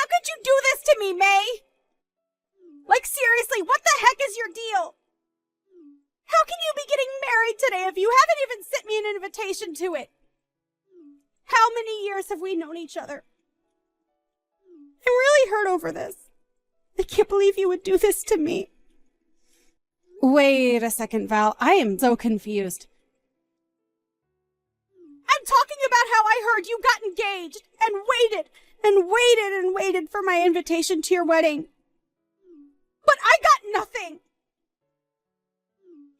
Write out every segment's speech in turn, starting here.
could you do this to me, May? Like, seriously, what the heck is your deal? How can you be getting married today if you haven't even sent me an invitation to it? How many years have we known each other? I'm really hurt over this. I can't believe you would do this to me. Wait a second, Val. I am so confused. I'm talking about how I heard you got engaged and waited and waited and waited for my invitation to your wedding. But I got nothing.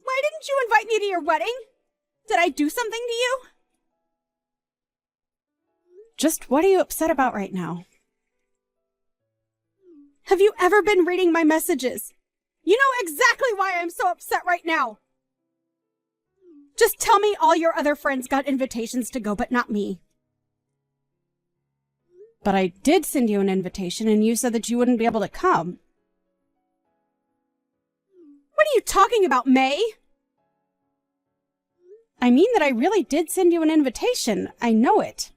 Why didn't you invite me to your wedding? Did I do something to you? Just what are you upset about right now? Have you ever been reading my messages? You know exactly why I'm so upset right now. Just tell me all your other friends got invitations to go, but not me. But I did send you an invitation, and you said that you wouldn't be able to come. What are you talking about, May? I mean that I really did send you an invitation. I know it.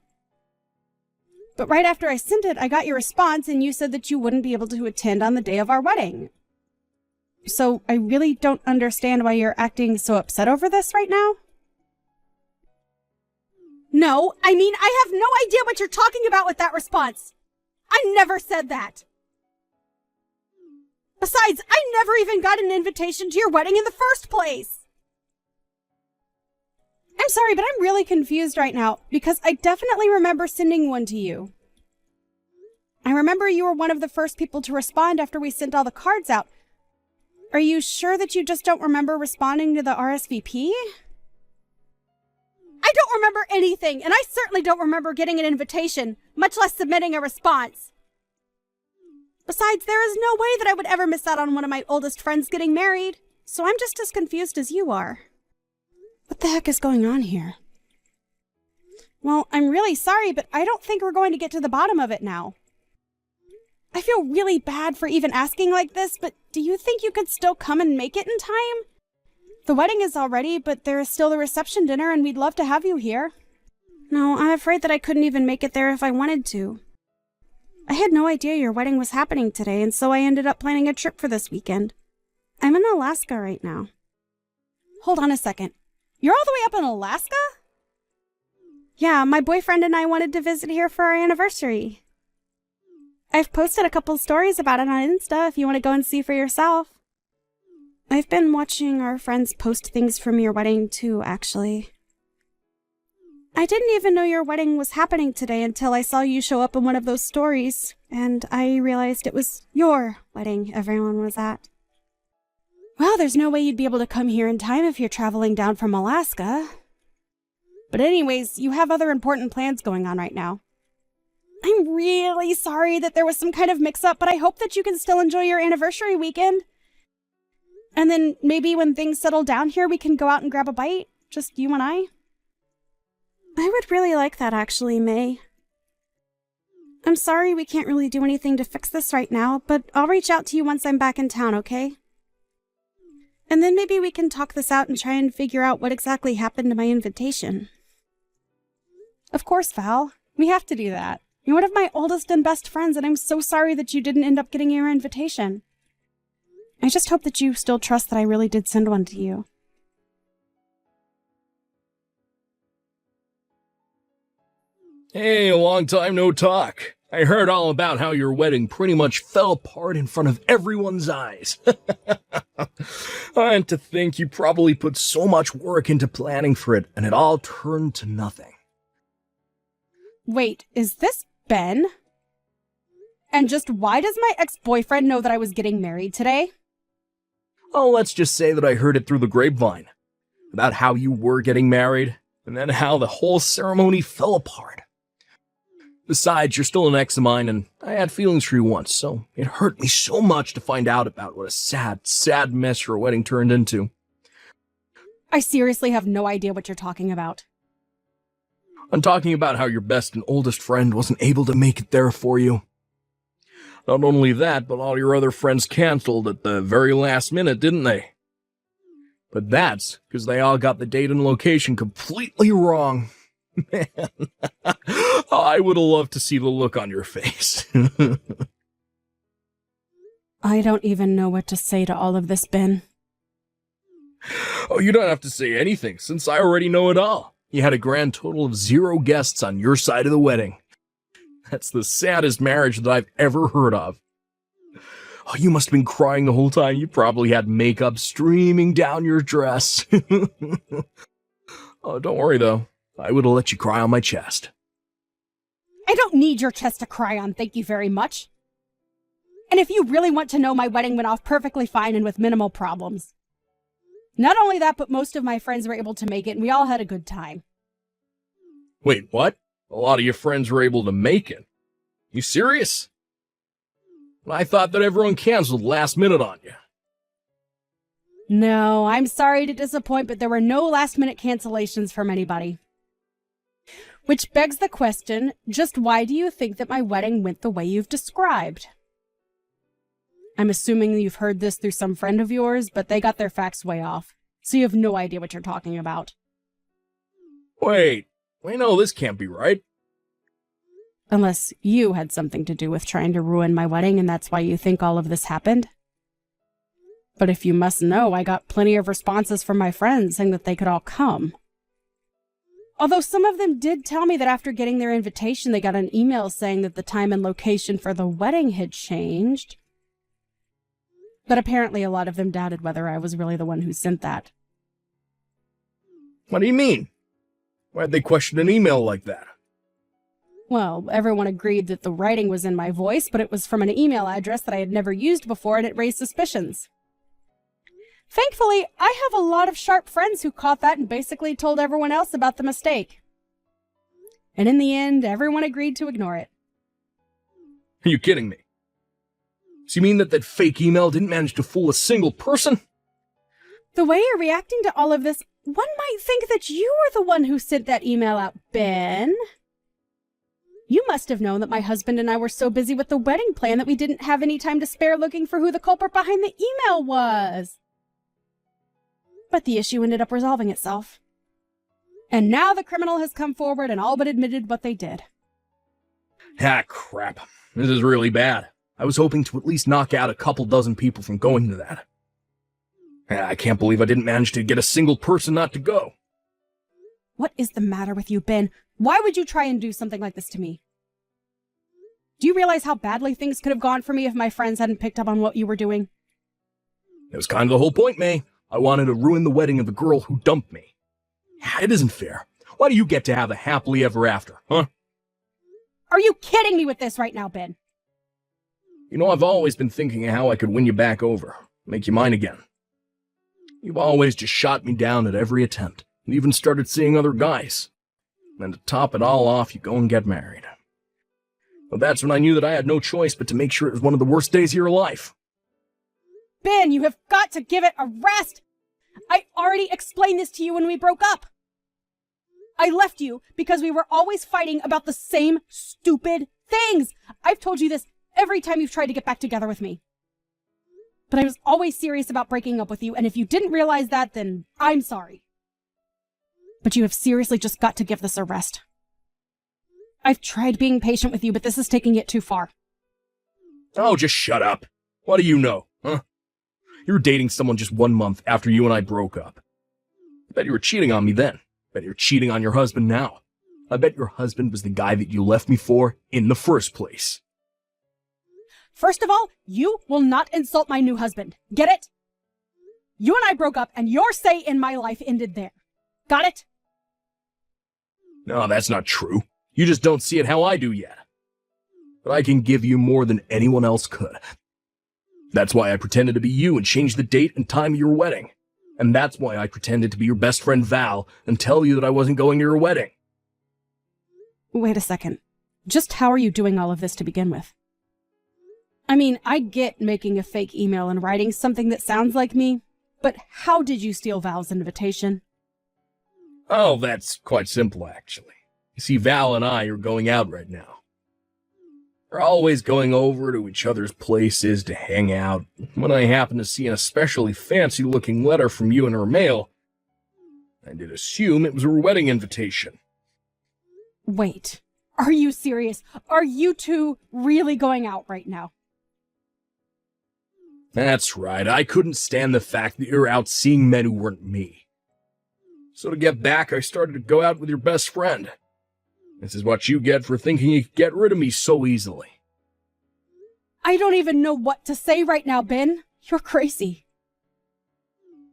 But right after I sent it, I got your response, and you said that you wouldn't be able to attend on the day of our wedding. So I really don't understand why you're acting so upset over this right now. No, I mean, I have no idea what you're talking about with that response. I never said that. Besides, I never even got an invitation to your wedding in the first place. I'm sorry, but I'm really confused right now, because I definitely remember sending one to you. I remember you were one of the first people to respond after we sent all the cards out. Are you sure that you just don't remember responding to the RSVP? I don't remember anything, and I certainly don't remember getting an invitation, much less submitting a response. Besides, there is no way that I would ever miss out on one of my oldest friends getting married, so I'm just as confused as you are. What the heck is going on here? Well, I'm really sorry, but I don't think we're going to get to the bottom of it now. I feel really bad for even asking like this, but do you think you could still come and make it in time? The wedding is all ready, but there is still the reception dinner, and we'd love to have you here. No, I'm afraid that I couldn't even make it there if I wanted to. I had no idea your wedding was happening today, and so I ended up planning a trip for this weekend. I'm in Alaska right now. Hold on a second. You're all the way up in Alaska? Yeah, my boyfriend and I wanted to visit here for our anniversary. I've posted a couple stories about it on Insta if you want to go and see for yourself. I've been watching our friends post things from your wedding too, actually. I didn't even know your wedding was happening today until I saw you show up in one of those stories, and I realized it was your wedding everyone was at. Well, there's no way you'd be able to come here in time if you're traveling down from Alaska. But anyways, you have other important plans going on right now. I'm really sorry that there was some kind of mix-up, but I hope that you can still enjoy your anniversary weekend. And then maybe when things settle down here, we can go out and grab a bite, just you and I. I would really like that, actually, May. I'm sorry we can't really do anything to fix this right now, but I'll reach out to you once I'm back in town, okay? And then maybe we can talk this out and try and figure out what exactly happened to my invitation. Of course, Val. We have to do that. You're one of my oldest and best friends, and I'm so sorry that you didn't end up getting your invitation. I just hope that you still trust that I really did send one to you. Hey, long time no talk. I heard all about how your wedding pretty much fell apart in front of everyone's eyes. And to think you probably put so much work into planning for it, and it all turned to nothing. Wait, is this Ben? And just why does my ex-boyfriend know that I was getting married today? Oh, let's just say that I heard it through the grapevine. About how you were getting married, and then how the whole ceremony fell apart. Besides, you're still an ex of mine, and I had feelings for you once, so it hurt me so much to find out about what a sad, sad mess your wedding turned into. I seriously have no idea what you're talking about. I'm talking about how your best and oldest friend wasn't able to make it there for you. Not only that, but all your other friends canceled at the very last minute, didn't they? But that's because they all got the date and location completely wrong. Man, I would have loved to see the look on your face. I don't even know what to say to all of this, Ben. Oh, you don't have to say anything, since I already know it all. You had a grand total of 0 guests on your side of the wedding. That's the saddest marriage that I've ever heard of. Oh, you must have been crying the whole time. You probably had makeup streaming down your dress. Oh, don't worry, though. I would have let you cry on my chest. I don't need your chest to cry on, thank you very much. And if you really want to know, my wedding went off perfectly fine and with minimal problems. Not only that, but most of my friends were able to make it, and we all had a good time. Wait, what? A lot of your friends were able to make it? You serious? I thought that everyone canceled last minute on you. No, I'm sorry to disappoint, but there were no last-minute cancellations from anybody. Which begs the question, just why do you think that my wedding went the way you've described? I'm assuming you've heard this through some friend of yours, but they got their facts way off, so you have no idea what you're talking about. Wait, no, this can't be right. Unless you had something to do with trying to ruin my wedding, and that's why you think all of this happened. But if you must know, I got plenty of responses from my friends saying that they could all come. Although some of them did tell me that after getting their invitation, they got an email saying that the time and location for the wedding had changed. But apparently a lot of them doubted whether I was really the one who sent that. What do you mean? Why'd they question an email like that? Well, everyone agreed that the writing was in my voice, but it was from an email address that I had never used before, and it raised suspicions. Thankfully, I have a lot of sharp friends who caught that and basically told everyone else about the mistake. And in the end, everyone agreed to ignore it. Are you kidding me? So you mean that fake email didn't manage to fool a single person? The way you're reacting to all of this, one might think that you were the one who sent that email out, Ben. You must have known that my husband and I were so busy with the wedding plan that we didn't have any time to spare looking for who the culprit behind the email was. But the issue ended up resolving itself. And now the criminal has come forward and all but admitted what they did. Ah, crap. This is really bad. I was hoping to at least knock out a couple dozen people from going to that. I can't believe I didn't manage to get a single person not to go. What is the matter with you, Ben? Why would you try and do something like this to me? Do you realize how badly things could have gone for me if my friends hadn't picked up on what you were doing? It was kind of the whole point, May. I wanted to ruin the wedding of the girl who dumped me. It isn't fair. Why do you get to have a happily ever after, huh? Are you kidding me with this right now, Ben? You know, I've always been thinking of how I could win you back over, make you mine again. You've always just shot me down at every attempt, and even started seeing other guys. And to top it all off, you go and get married. Well, that's when I knew that I had no choice but to make sure it was one of the worst days of your life. Ben, you have got to give it a rest! I already explained this to you when we broke up. I left you because we were always fighting about the same stupid things. I've told you this every time you've tried to get back together with me. But I was always serious about breaking up with you, and if you didn't realize that, then I'm sorry. But you have seriously just got to give this a rest. I've tried being patient with you, but this is taking it too far. Oh, just shut up. What do you know, huh? You were dating someone just 1 month after you and I broke up. I bet you were cheating on me then. I bet you're cheating on your husband now. I bet your husband was the guy that you left me for in the first place. First of all, you will not insult my new husband. Get it? You and I broke up, and your say in my life ended there. Got it? No, that's not true. You just don't see it how I do yet. But I can give you more than anyone else could. That's why I pretended to be you and changed the date and time of your wedding. And that's why I pretended to be your best friend Val and tell you that I wasn't going to your wedding. Wait a second. Just how are you doing all of this to begin with? I mean, I get making a fake email and writing something that sounds like me, but how did you steal Val's invitation? Oh, that's quite simple, actually. You see, Val and I are going out right now. We're always going over to each other's places to hang out. When I happened to see an especially fancy-looking letter from you in her mail, I did assume it was her wedding invitation. Wait, Are you serious? Are you two really going out right now? That's right, I couldn't stand the fact that you're out seeing men who weren't me. So to get back, I started to go out with your best friend. This is what you get for thinking you could get rid of me so easily. I don't even know what to say right now, Ben. You're crazy.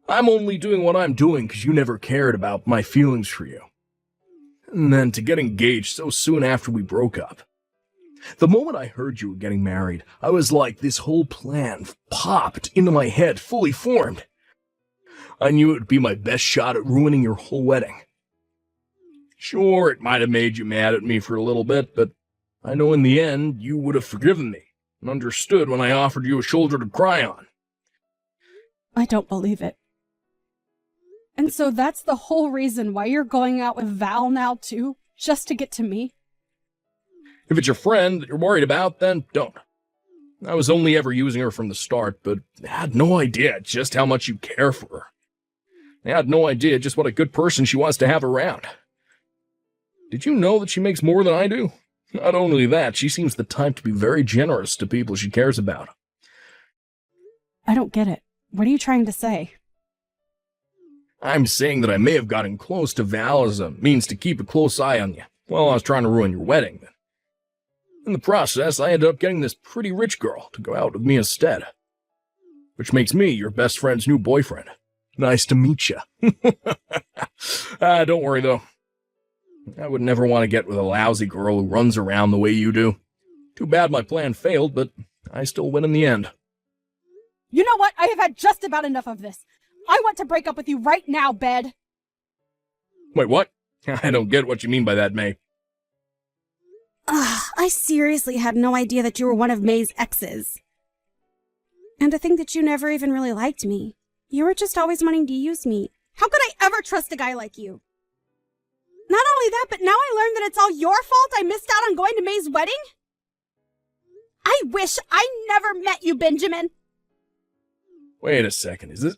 I'm only doing what I'm doing because you never cared about my feelings for you. And then to get engaged so soon after we broke up. The moment I heard you were getting married, I was like, this whole plan popped into my head, fully formed. I knew it would be my best shot at ruining your whole wedding. Sure, it might have made you mad at me for a little bit, but I know in the end you would have forgiven me and understood when I offered you a shoulder to cry on. I don't believe it. And so that's the whole reason why you're going out with Val now too? Just to get to me? If it's your friend that you're worried about, then don't. I was only ever using her from the start, but I had no idea just how much you care for her. I had no idea just what a good person she was to have around. Did you know that she makes more than I do? Not only that, she seems the type to be very generous to people she cares about. I don't get it. What are you trying to say? I'm saying that I may have gotten close to Val as a means to keep a close eye on you while I was trying to ruin your wedding. In the process, I ended up getting this pretty rich girl to go out with me instead. Which makes me your best friend's new boyfriend. Nice to meet you. Don't worry, though. I would never want to get with a lousy girl who runs around the way you do. Too bad my plan failed, but I still win in the end. You know what? I have had just about enough of this. I want to break up with you right now, Bed. Wait, what? I don't get what you mean by that, May. I seriously had no idea that you were one of May's exes. And to think that you never even really liked me. You were just always wanting to use me. How could I ever trust a guy like you? Not only that, but now I learned that it's all your fault I missed out on going to May's wedding? I wish I never met you, Benjamin. Wait a second, is this...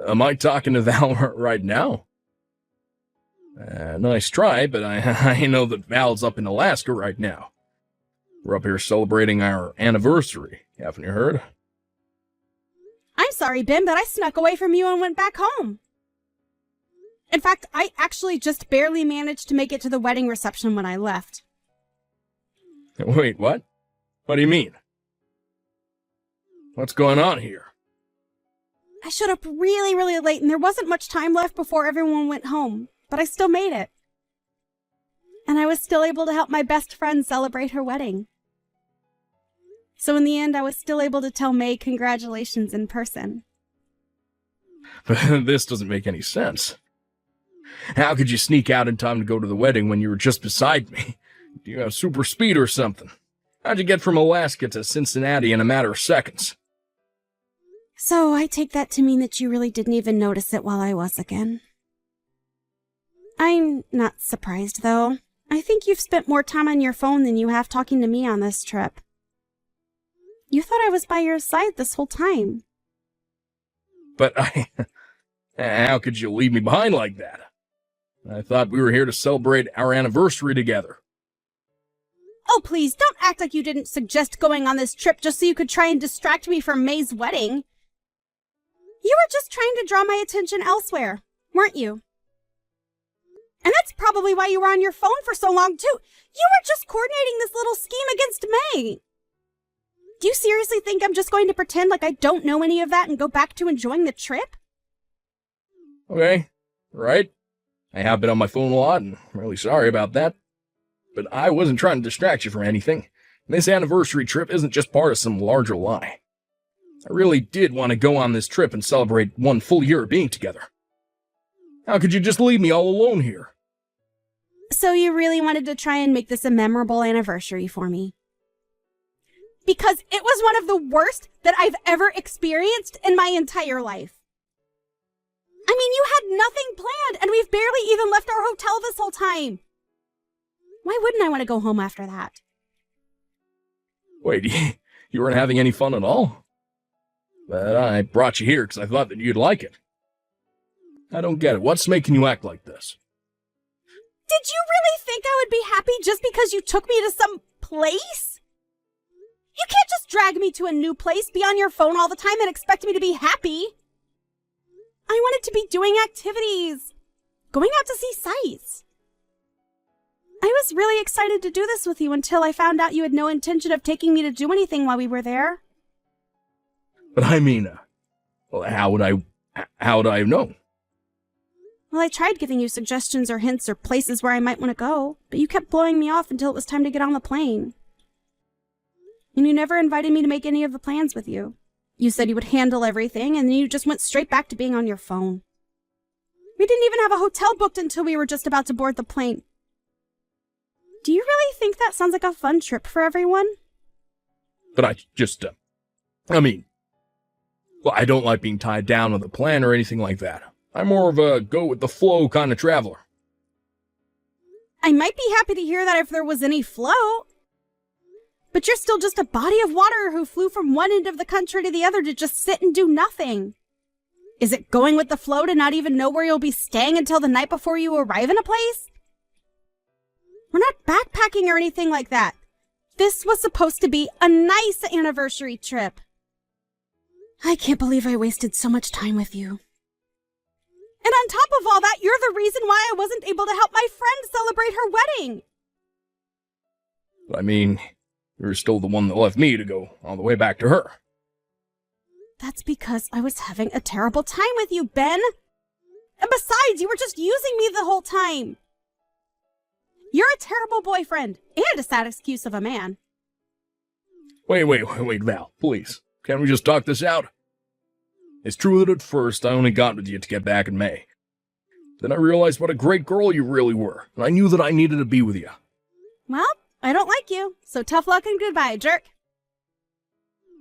Am I talking to Val right now? Nice try, but I know that Val's up in Alaska right now. We're up here celebrating our anniversary, haven't you heard? I'm sorry, Ben, but I snuck away from you and went back home. In fact, I actually just barely managed to make it to the wedding reception when I left. Wait, what? What do you mean? What's going on here? I showed up really, really late, and there wasn't much time left before everyone went home, but I still made it. And I was still able to help my best friend celebrate her wedding. So in the end, I was still able to tell May congratulations in person. But this doesn't make any sense. How could you sneak out in time to go to the wedding when you were just beside me? Do you have super speed or something? How'd you get from Alaska to Cincinnati in a matter of seconds? So I take that to mean that you really didn't even notice it while I was again. I'm not surprised, though. I think you've spent more time on your phone than you have talking to me on this trip. You thought I was by your side this whole time. But how could you leave me behind like that? I thought we were here to celebrate our anniversary together. Oh, please, don't act like you didn't suggest going on this trip just so you could try and distract me from May's wedding. You were just trying to draw my attention elsewhere, weren't you? And that's probably why you were on your phone for so long, too. You were just coordinating this little scheme against May. Do you seriously think I'm just going to pretend like I don't know any of that and go back to enjoying the trip? Okay, right. I have been on my phone a lot, and I'm really sorry about that. But I wasn't trying to distract you from anything. This anniversary trip isn't just part of some larger lie. I really did want to go on this trip and celebrate 1 full year of being together. How could you just leave me all alone here? So you really wanted to try and make this a memorable anniversary for me? Because it was one of the worst that I've ever experienced in my entire life. I mean, you had nothing planned, and we've barely even left our hotel this whole time. Why wouldn't I want to go home after that? Wait, you weren't having any fun at all? But I brought you here because I thought that you'd like it. I don't get it. What's making you act like this? Did you really think I would be happy just because you took me to some place? You can't just drag me to a new place, be on your phone all the time, and expect me to be happy. I wanted to be doing activities, going out to see sights. I was really excited to do this with you until I found out you had no intention of taking me to do anything while we were there. But I mean, well, how would I know? Well, I tried giving you suggestions or hints or places where I might want to go, but you kept blowing me off until it was time to get on the plane. And you never invited me to make any of the plans with you. You said you would handle everything, and then you just went straight back to being on your phone. We didn't even have a hotel booked until we were just about to board the plane. Do you really think that sounds like a fun trip for everyone? But I just, well, I don't like being tied down with a plan or anything like that. I'm more of a go-with-the-flow kind of traveler. I might be happy to hear that if there was any flow. But you're still just a body of water who flew from one end of the country to the other to just sit and do nothing. Is it going with the flow to not even know where you'll be staying until the night before you arrive in a place? We're not backpacking or anything like that. This was supposed to be a nice anniversary trip. I can't believe I wasted so much time with you. And on top of all that, you're the reason why I wasn't able to help my friend celebrate her wedding. I mean, you're still the one that left me to go all the way back to her. That's because I was having a terrible time with you, Ben. And besides, you were just using me the whole time. You're a terrible boyfriend and a sad excuse of a man. Wait, Val, please. Can't we just talk this out? It's true that at first I only got with you to get back in May. Then I realized what a great girl you really were, and I knew that I needed to be with you. Well, I don't like you, so tough luck and goodbye, jerk.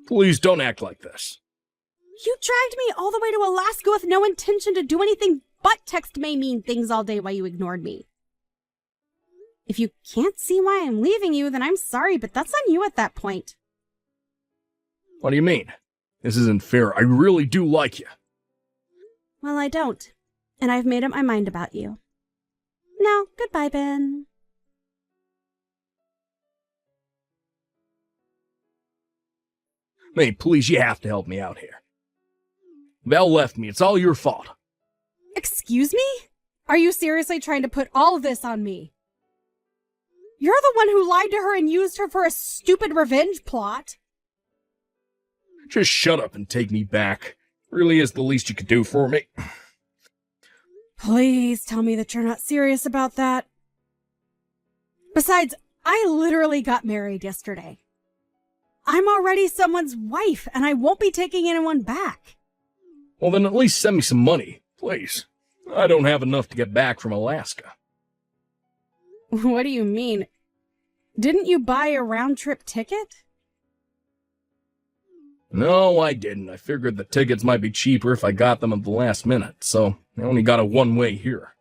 Please don't act like this. You dragged me all the way to Alaska with no intention to do anything but text May mean things all day while you ignored me. If you can't see why I'm leaving you, then I'm sorry, but that's on you at that point. What do you mean? This isn't fair. I really do like you. Well, I don't. And I've made up my mind about you. Now, goodbye, Ben. May, please, you have to help me out here. Val left me. It's all your fault. Excuse me? Are you seriously trying to put all of this on me? You're the one who lied to her and used her for a stupid revenge plot. Just shut up and take me back. Really is the least you could do for me. Please tell me that you're not serious about that. Besides, I literally got married yesterday. I'm already someone's wife, and I won't be taking anyone back. Well, then at least send me some money, please. I don't have enough to get back from Alaska. What do you mean? Didn't you buy a round-trip ticket? No, I didn't. I figured the tickets might be cheaper if I got them at the last minute, so I only got a one-way here.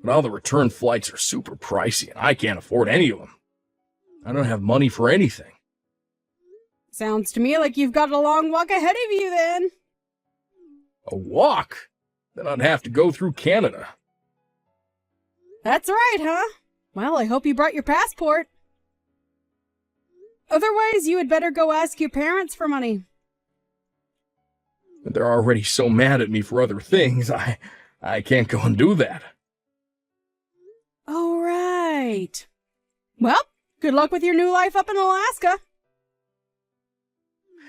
But all the return flights are super pricey, and I can't afford any of them. I don't have money for anything. Sounds to me like you've got a long walk ahead of you, then. A walk? Then I'd have to go through Canada. That's right, huh? Well, I hope you brought your passport. Otherwise, you had better go ask your parents for money. But they're already so mad at me for other things, I can't go and do that. Oh, right. Well, good luck with your new life up in Alaska.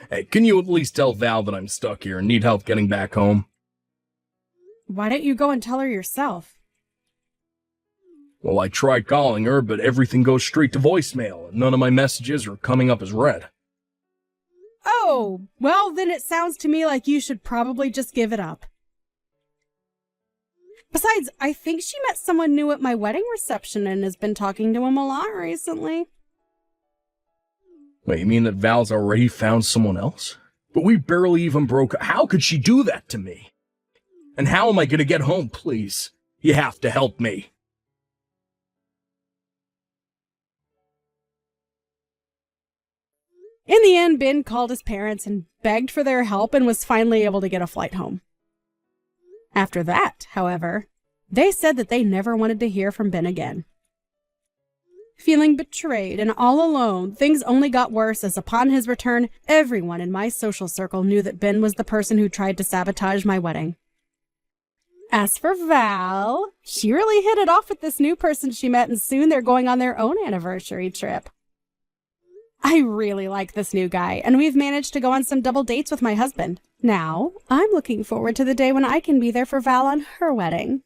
Hey, can you at least tell Val that I'm stuck here and need help getting back home? Why don't you go and tell her yourself? Well, I tried calling her, but everything goes straight to voicemail, and none of my messages are coming up as read. Oh, well, then it sounds to me like you should probably just give it up. Besides, I think she met someone new at my wedding reception and has been talking to him a lot recently. Wait, you mean that Val's already found someone else? But we barely even broke. How could she do that to me? And how am I going to get home, please? You have to help me. In the end, Ben called his parents and begged for their help and was finally able to get a flight home. After that, however, They said that they never wanted to hear from Ben again. Feeling betrayed and all alone, things only got worse as upon his return, everyone in my social circle knew that Ben was the person who tried to sabotage my wedding. As for Val, she really hit it off with this new person she met, and soon they're going on their own anniversary trip. I really like this new guy, and we've managed to go on some double dates with my husband. Now, I'm looking forward to the day when I can be there for Val on her wedding.